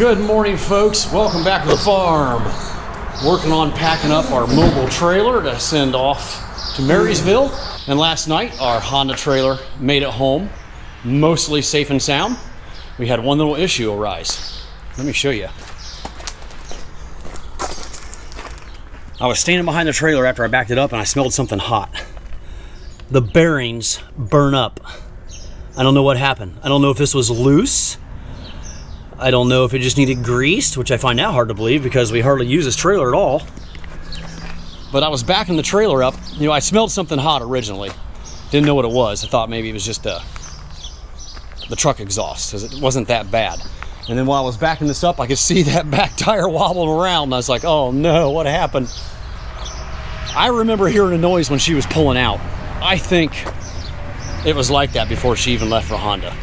Good morning, folks. Welcome back to the farm. Working on packing up our mobile trailer to send off to Marysville. And last night, our Honda trailer made it home, mostly safe and sound. We had one little issue arise. Let me show you. I was standing behind the trailer after I backed it up and I smelled something hot. The bearings burn up. I don't know what happened. I don't know if this was loose. I don't know if it just needed greased, which I find now hard to believe because we hardly use this trailer at all. But I was backing the trailer up. You know, I smelled something hot originally. Didn't know what it was. I thought maybe it was just the truck exhaust, because it wasn't that bad. And then while I was backing this up, I could see that back tire wobbling around. And I was like, oh no, what happened? I remember hearing a noise when she was pulling out. I think it was like that before she even left for Honda.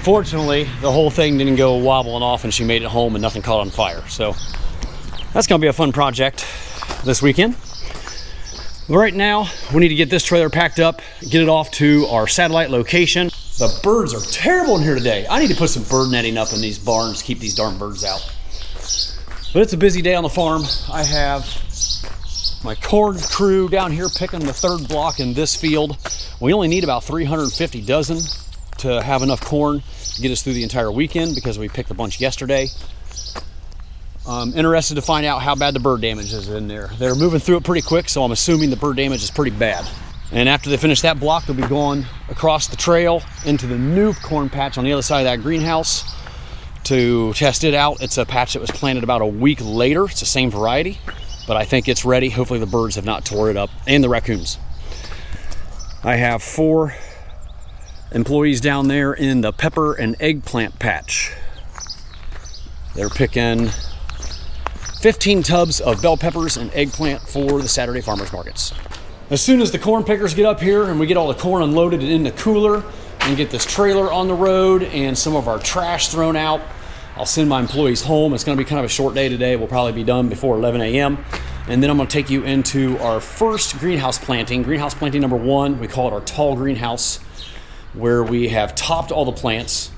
Fortunately, the whole thing didn't go wobbling off and she made it home and nothing caught on fire. So that's gonna be a fun project this weekend. But right now, we need to get this trailer packed up, get it off to our satellite location. The birds are terrible in here today. I need to put some bird netting up in these barns to keep these darn birds out. But it's a busy day on the farm. I have my corn crew down here picking the third block in this field. We only need about 350 dozen to have enough corn to get us through the entire weekend because we picked a bunch yesterday. I'm interested to find out how bad the bird damage is in there. They're moving through it pretty quick, so I'm assuming the bird damage is pretty bad. And after they finish that block, they'll be going across the trail into the new corn patch on the other side of that greenhouse to test it out. It's a patch that was planted about a week later. It's the same variety, but I think it's ready. Hopefully the birds have not tore it up, and the raccoons. I have 4 employees down there in the pepper and eggplant patch. They're picking 15 tubs of bell peppers and eggplant for the Saturday farmers markets. As soon as the corn pickers get up here and we get all the corn unloaded in the cooler and get this trailer on the road and some of our trash thrown out, I'll send my employees home. It's gonna be kind of a short day today. We'll probably be done before 11 a.m. And then I'm gonna take you into our first greenhouse planting number 1. We call it our tall greenhouse, where we have topped all the plants,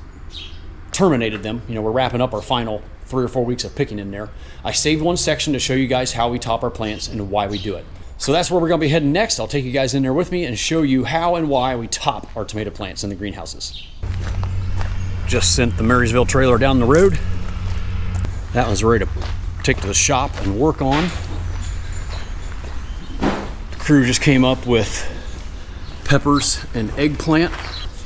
terminated them. You know, we're wrapping up our final 3 or 4 weeks of picking in there. I saved one section to show you guys how we top our plants and why we do it. So that's where we're gonna be heading next. I'll take you guys in there with me and show you how and why we top our tomato plants in the greenhouses. Just sent the Marysville trailer down the road. That one's ready to take to the shop and work on. The crew just came up with peppers and eggplant.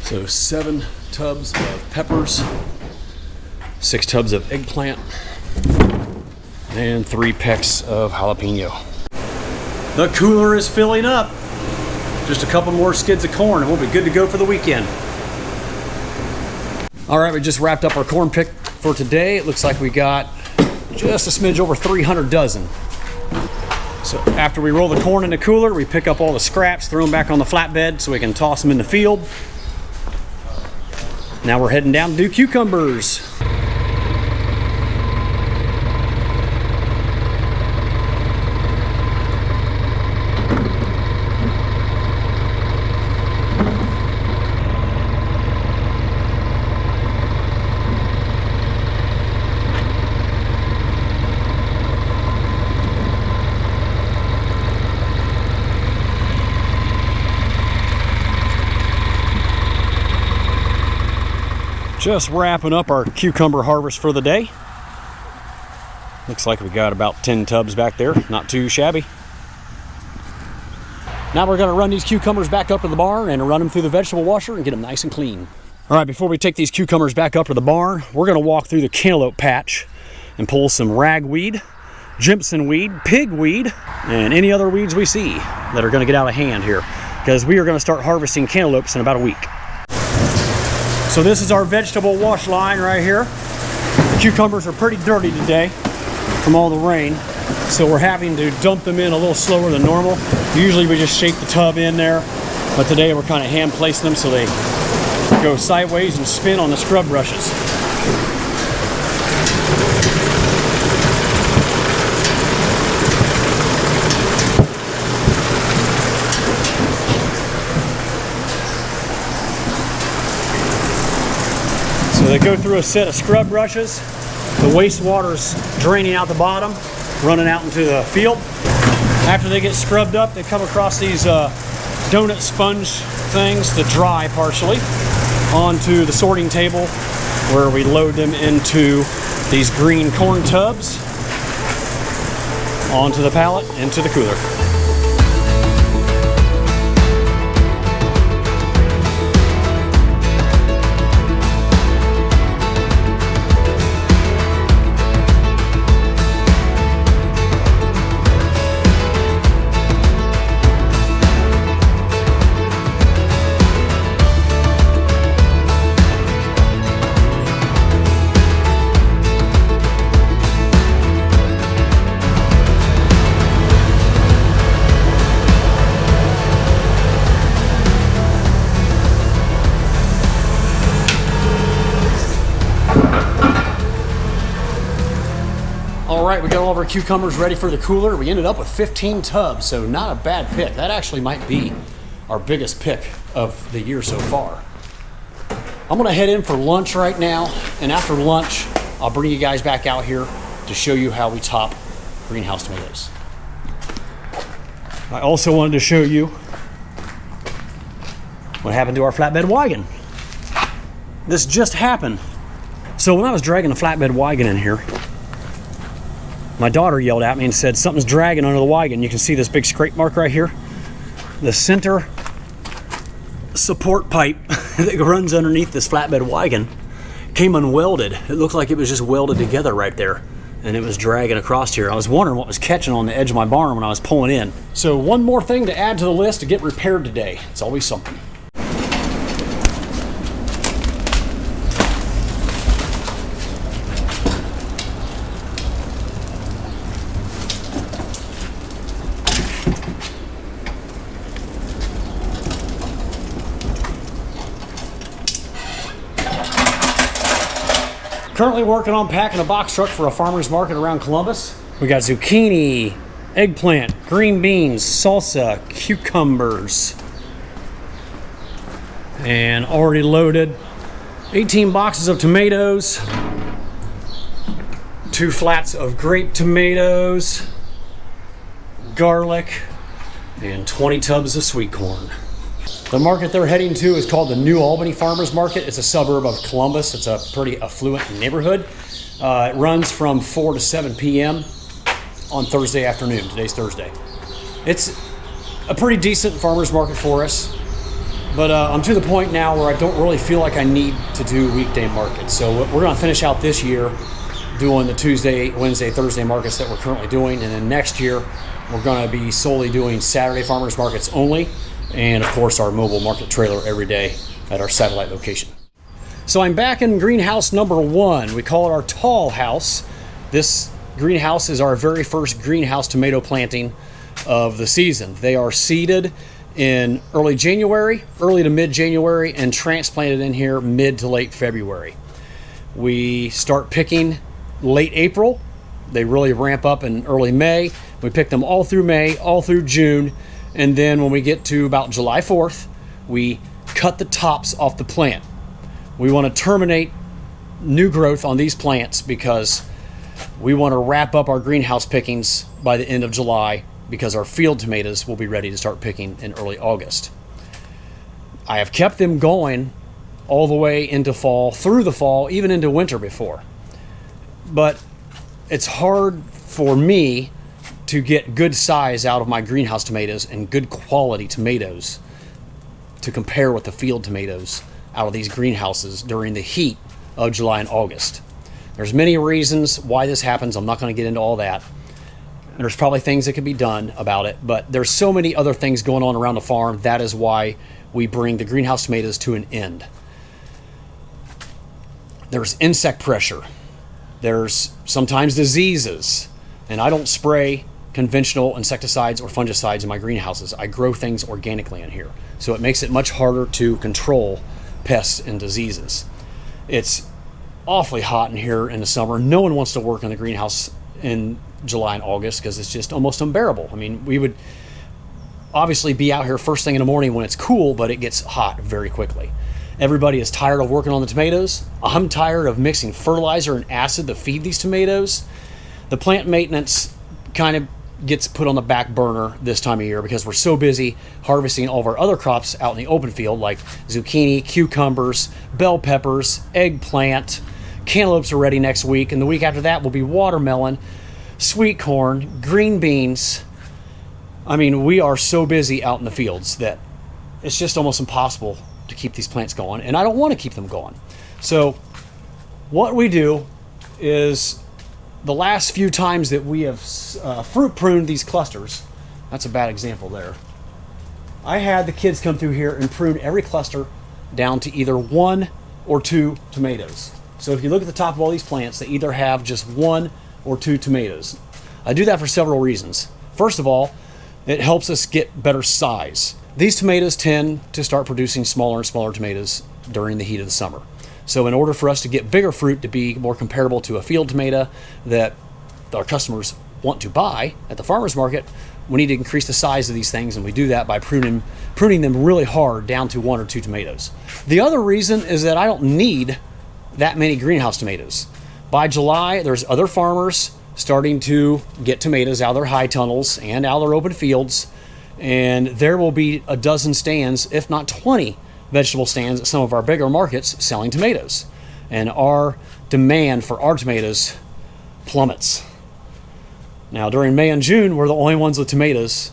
So 7 tubs of peppers, 6 tubs of eggplant, and 3 pecks of jalapeno. The cooler is filling up. Just a couple more skids of corn and we'll be good to go for the weekend. All right, we just wrapped up our corn pick for today. It looks like we got just a smidge over 300 dozen. So after we roll the corn in the cooler, we pick up all the scraps, throw them back on the flatbed so we can toss them in the field. Now we're heading down to do cucumbers. Just wrapping up our cucumber harvest for the day. Looks like we got about 10 tubs back there, not too shabby. Now we're gonna run these cucumbers back up to the barn and run them through the vegetable washer and get them nice and clean. All right, before we take these cucumbers back up to the barn, we're gonna walk through the cantaloupe patch and pull some ragweed, Jimson weed, pigweed, and any other weeds we see that are gonna get out of hand here, because we are gonna start harvesting cantaloupes in about a week. So this is our vegetable wash line right here. The cucumbers are pretty dirty today from all the rain, so we're having to dump them in a little slower than normal. Usually we just shake the tub in there, but today we're kind of hand placing them so they go sideways and spin on the scrub brushes. So they go through a set of scrub brushes The wastewater's draining out the bottom, running out into the field. After they get scrubbed up, they come across these donut sponge things to dry partially onto the sorting table, where we load them into these green corn tubs, onto the pallet, into the cooler. All right, we got all of our cucumbers ready for the cooler. We ended up with 15 tubs, so not a bad pick. That actually might be our biggest pick of the year so far. I'm gonna head in for lunch right now, and after lunch, I'll bring you guys back out here to show you how we top greenhouse tomatoes. I also wanted to show you what happened to our flatbed wagon. This just happened. So when I was dragging the flatbed wagon in here, my daughter yelled at me and said, something's dragging under the wagon. You can see this big scrape mark right here. The center support pipe that runs underneath this flatbed wagon came unwelded. It looked like it was just welded together right there, and it was dragging across here. I was wondering what was catching on the edge of my barn when I was pulling in. So one more thing to add to the list to get repaired today. It's always something. Currently working on packing a box truck for a farmer's market around Columbus. We got zucchini, eggplant, green beans, salsa, cucumbers, and already loaded 18 boxes of tomatoes, 2 flats of grape tomatoes, garlic, and 20 tubs of sweet corn. The market they're heading to is called the New Albany Farmers Market. It's a suburb of Columbus. It's a pretty affluent neighborhood. It runs from 4 to 7 p.m. on Thursday afternoon. Today's Thursday. It's a pretty decent farmers market for us, but I'm to the point now where I don't really feel like I need to do weekday markets. So we're going to finish out this year doing the Tuesday, Wednesday, Thursday markets that we're currently doing, and then next year we're going to be solely doing Saturday farmers markets only. And of course our mobile market trailer every day at our satellite location. So I'm back in greenhouse number 1. We call it our tall house. This greenhouse is our very first greenhouse tomato planting of the season. They are seeded in early January, early to mid-January, and transplanted in here mid to late February. We start picking late April. They really ramp up in early May. We pick them all through May, all through June. And then when we get to about July 4th, we cut the tops off the plant. We want to terminate new growth on these plants because we want to wrap up our greenhouse pickings by the end of July, because our field tomatoes will be ready to start picking in early August. I have kept them going all the way into fall, through the fall, even into winter before. But it's hard for me to get good size out of my greenhouse tomatoes and good quality tomatoes to compare with the field tomatoes out of these greenhouses during the heat of July and August. There's many reasons why this happens. I'm not going to get into all that. There's probably things that could be done about it, but there's so many other things going on around the farm. That is why we bring the greenhouse tomatoes to an end. There's insect pressure. There's sometimes diseases, and I don't spray conventional insecticides or fungicides in my greenhouses. I grow things organically in here, so it makes it much harder to control pests and diseases. It's awfully hot in here in the summer. No one wants to work in the greenhouse in July and August because it's just almost unbearable. I mean, we would obviously be out here first thing in the morning when it's cool, but it gets hot very quickly. Everybody is tired of working on the tomatoes. I'm tired of mixing fertilizer and acid to feed these tomatoes. The plant maintenance kind of gets put on the back burner this time of year because we're so busy harvesting all of our other crops out in the open field, like zucchini, cucumbers, bell peppers, eggplant. Cantaloupes are ready next week, and the week after that will be watermelon, sweet corn, green beans. I mean, we are so busy out in the fields that it's just almost impossible to keep these plants going, and I don't want to keep them going. So what we do is, the last few times that we have fruit pruned these clusters, that's a bad example there, I had the kids come through here and prune every cluster down to either 1 or 2 tomatoes. So if you look at the top of all these plants, they either have just 1 or 2 tomatoes. I do that for several reasons. First of all, it helps us get better size. These tomatoes tend to start producing smaller and smaller tomatoes during the heat of the summer. So in order for us to get bigger fruit to be more comparable to a field tomato that our customers want to buy at the farmer's market, we need to increase the size of these things, and we do that by pruning them really hard down to 1 or 2 tomatoes. The other reason is that I don't need that many greenhouse tomatoes. By July, there's other farmers starting to get tomatoes out of their high tunnels and out of their open fields, and there will be a dozen stands, if not 20 vegetable stands at some of our bigger markets selling tomatoes, and our demand for our tomatoes plummets. Now during May and June, we're the only ones with tomatoes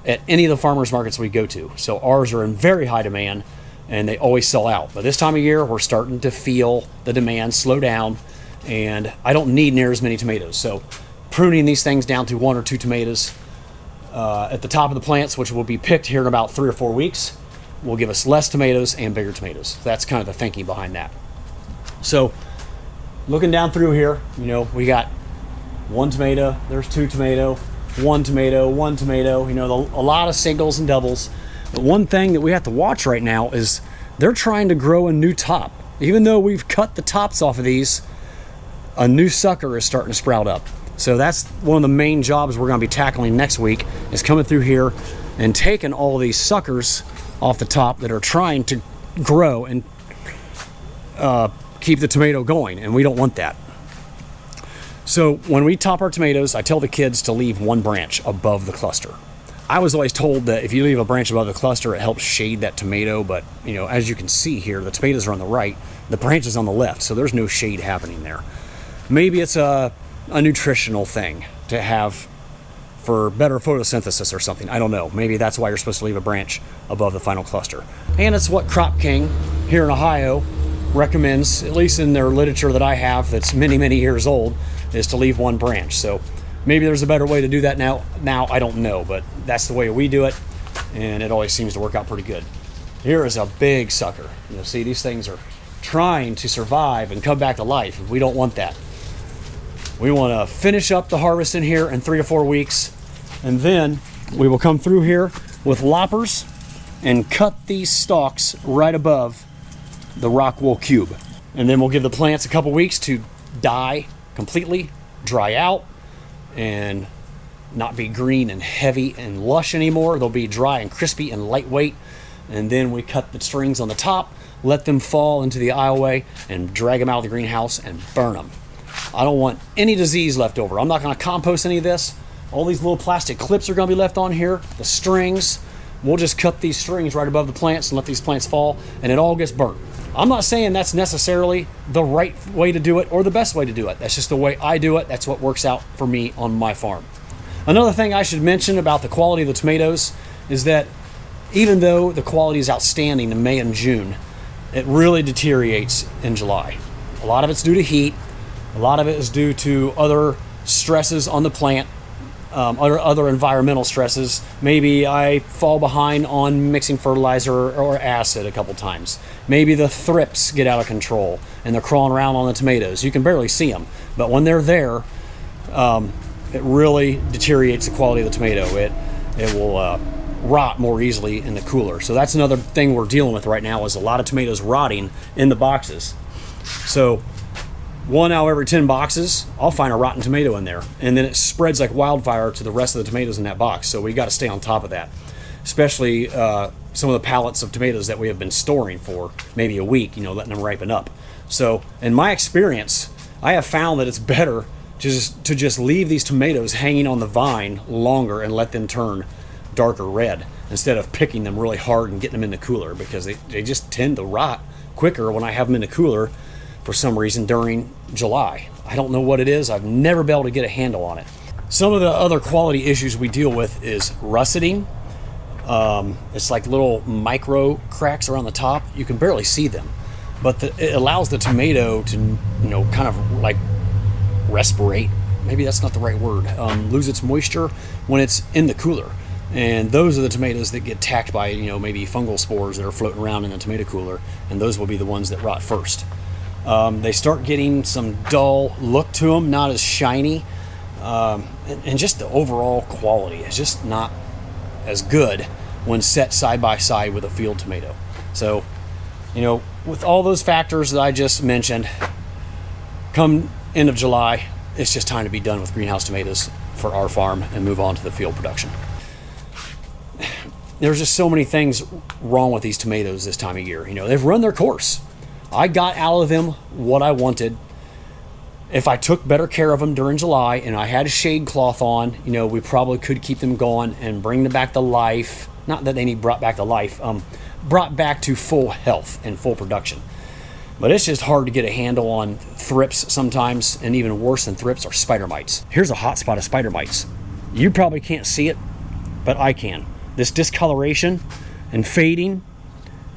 at any of the farmers markets we go to, so ours are in very high demand and they always sell out. But this time of year, we're starting to feel the demand slow down, and I don't need near as many tomatoes. So pruning these things down to 1 or 2 tomatoes at the top of the plants, which will be picked here in about 3 or 4 weeks, will give us less tomatoes and bigger tomatoes. That's kind of the thinking behind that. So looking down through here, you know, we got 1 tomato, there's 2 tomato, 1 tomato, 1 tomato, you know, a lot of singles and doubles. But one thing that we have to watch right now is they're trying to grow a new top. Even though we've cut the tops off of these, a new sucker is starting to sprout up. So that's one of the main jobs we're going to be tackling next week, is coming through here and taking all of these suckers off the top that are trying to grow and keep the tomato going, and we don't want that. So when we top our tomatoes, I tell the kids to leave 1 branch above the cluster. I was always told that if you leave a branch above the cluster, it helps shade that tomato, but you know, as you can see here, the tomatoes are on the right, the branch is on the left, so there's no shade happening there. Maybe it's a nutritional thing to have for better photosynthesis or something. I don't know. Maybe that's why you're supposed to leave a branch above the final cluster. And it's what Crop King here in Ohio recommends, at least in their literature that I have that's many, many years old, is to leave 1 branch. So maybe there's a better way to do that now. I don't know, but that's the way we do it, and it always seems to work out pretty good. Here is a big sucker. You'll see these things are trying to survive and come back to life, and we don't want that. We want to finish up the harvest in here in 3 to 4 weeks, and then we will come through here with loppers and cut these stalks right above the rock wool cube. And then we'll give the plants a couple weeks to die completely, dry out, and not be green and heavy and lush anymore. They'll be dry and crispy and lightweight. And then we cut the strings on the top, let them fall into the aisleway, and drag them out of the greenhouse and burn them. I don't want any disease left over. I'm not going to compost any of this. All these little plastic clips are going to be left on here. The strings, we'll just cut these strings right above the plants and let these plants fall, and it all gets burnt. I'm not saying that's necessarily the right way to do it or the best way to do it. That's just the way I do it. That's what works out for me on my farm. Another thing I should mention about the quality of the tomatoes is that even though the quality is outstanding in May and June, it really deteriorates in July. A lot of it's due to heat. A lot of it is due to other stresses on the plant, other environmental stresses. Maybe I fall behind on mixing fertilizer or acid a couple times. Maybe the thrips get out of control and they're crawling around on the tomatoes. You can barely see them, but when they're there, it really deteriorates the quality of the tomato. It will rot more easily in the cooler. So that's another thing we're dealing with right now, is a lot of tomatoes rotting in the boxes. So 1 out of every 10 boxes, I'll find a rotten tomato in there, and then it spreads like wildfire to the rest of the tomatoes in that box. So we got to stay on top of that, especially some of the pallets of tomatoes that we have been storing for maybe a week, letting them ripen up. So in my experience, I have found that it's better to just leave these tomatoes hanging on the vine longer and let them turn darker red instead of picking them really hard and getting them in the cooler, because they just tend to rot quicker when I have them in the cooler for some reason during July. I don't know what it is. I've never been able to get a handle on it. Some of the other quality issues we deal with is russeting. It's like little micro cracks around the top. You can barely see them, but it allows the tomato to, kind of like respirate. Maybe that's not the right word. Lose its moisture when it's in the cooler. And those are the tomatoes that get attacked by, maybe fungal spores that are floating around in the tomato cooler, and those will be the ones that rot first. They start getting some dull look to them, not as shiny, and just the overall quality is just not as good when set side by side with a field tomato. So, with all those factors that I just mentioned, come end of July, it's just time to be done with greenhouse tomatoes for our farm and move on to the field production. There's just so many things wrong with these tomatoes this time of year. They've run their course. I got out of them what I wanted. If I took better care of them during July and I had a shade cloth on, we probably could keep them going and bring them back to life. Not that they need brought back to life, brought back to full health and full production. But it's just hard to get a handle on thrips sometimes, and even worse than thrips are spider mites. Here's a hot spot of spider mites. You probably can't see it, but I can. This discoloration and fading,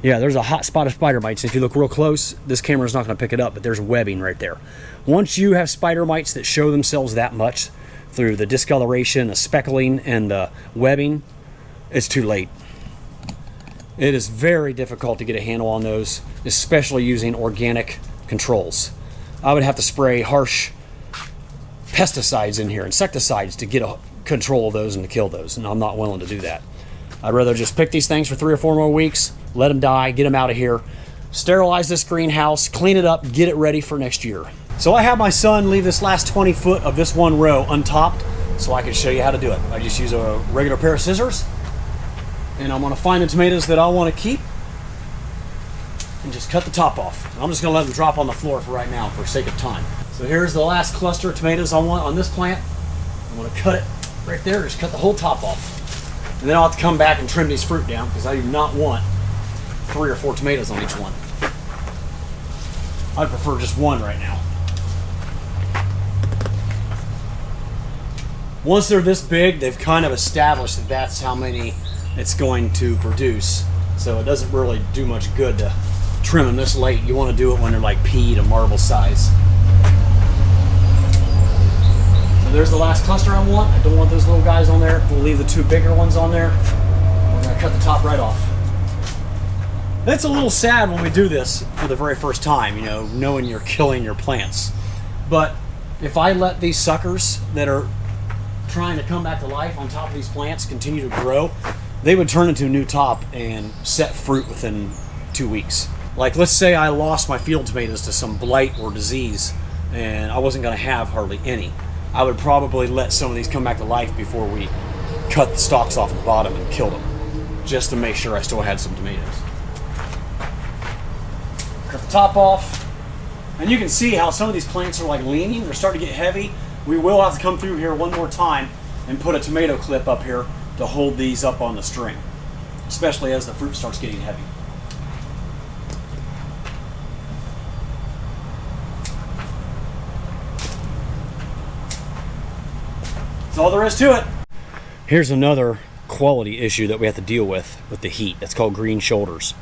yeah, there's a hot spot of spider mites. If you look real close, this camera's not going to pick it up, but there's webbing right there. Once you have spider mites that show themselves that much through the discoloration, the speckling, and the webbing, it's too late. It is very difficult to get a handle on those, especially using organic controls. I would have to spray harsh pesticides in here, insecticides, to get a control of those and to kill those, and I'm not willing to do that. I'd rather just pick these things for 3 or 4 more weeks, let them die, get them out of here, sterilize this greenhouse, clean it up, get it ready for next year. So I have my son leave this last 20 foot of this one row untopped so I can show you how to do it. I just use a regular pair of scissors, and I'm gonna find the tomatoes that I wanna keep and just cut the top off. I'm just gonna let them drop on the floor for right now for sake of time. So here's the last cluster of tomatoes I want on this plant. I'm gonna cut it right there, just cut the whole top off. And then I'll have to come back and trim these fruit down because I do not want 3 or 4 tomatoes on each one. I'd prefer just one right now. Once they're this big, they've kind of established that that's how many it's going to produce. So it doesn't really do much good to trim them this late. You want to do it when they're like pea to marble size. So there's the last cluster I want. I don't want those little guys on there. We'll leave the 2 bigger ones on there. We're going to cut the top right off. It's a little sad when we do this for the very first time, knowing you're killing your plants. But if I let these suckers that are trying to come back to life on top of these plants continue to grow, they would turn into a new top and set fruit within 2 weeks. Like, let's say I lost my field tomatoes to some blight or disease and I wasn't going to have hardly any. I would probably let some of these come back to life before we cut the stalks off the bottom and killed them, just to make sure I still had some tomatoes. Cut the top off, and you can see how some of these plants are like leaning. They're starting to get heavy. We will have to come through here one more time and put a tomato clip up here to hold these up on the string, especially as the fruit starts getting heavy. That's all there is to it. Here's another quality issue that we have to deal with the heat. That's called green shoulders.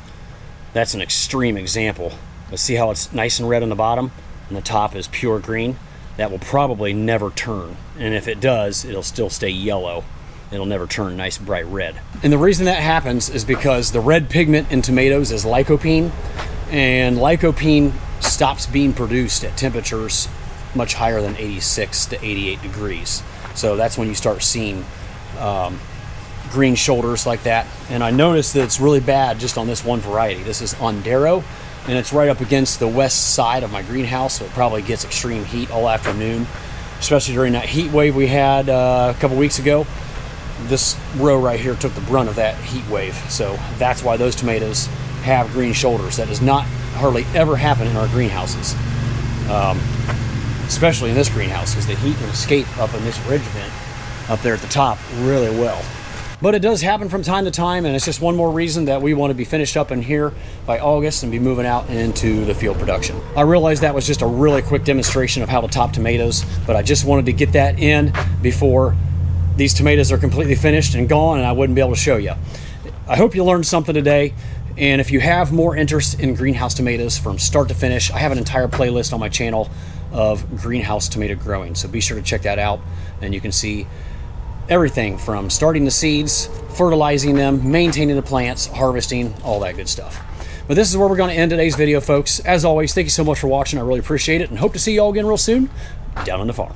That's an extreme example. Let's see how it's nice and red on the bottom and the top is pure green. That will probably never turn, and if it does, it'll still stay yellow. It'll never turn nice bright red. And the reason that happens is because the red pigment in tomatoes is lycopene, and lycopene stops being produced at temperatures much higher than 86 to 88 degrees. So that's when you start seeing green shoulders like that. And I noticed that it's really bad just on this one variety. This is Ondero, and it's right up against the west side of my greenhouse, so it probably gets extreme heat all afternoon, especially during that heat wave we had a couple weeks ago. this row right here took the brunt of that heat wave. So that's why those tomatoes have green shoulders. That does not hardly ever happen in our greenhouses, especially in this greenhouse, because the heat can escape up in this ridge vent up there at the top really well. But it does happen from time to time, and it's just one more reason that we want to be finished up in here by August and be moving out into the field production. I realize that was just a really quick demonstration of how to top tomatoes, but I just wanted to get that in before these tomatoes are completely finished and gone and I wouldn't be able to show you. I hope you learned something today, and if you have more interest in greenhouse tomatoes from start to finish, I have an entire playlist on my channel of greenhouse tomato growing, so be sure to check that out, and you can see everything from starting the seeds, fertilizing them, maintaining the plants, harvesting, all that good stuff. But this is where we're going to end today's video, folks. As always, thank you so much for watching. I really appreciate it, and hope to see you all again real soon down on the farm.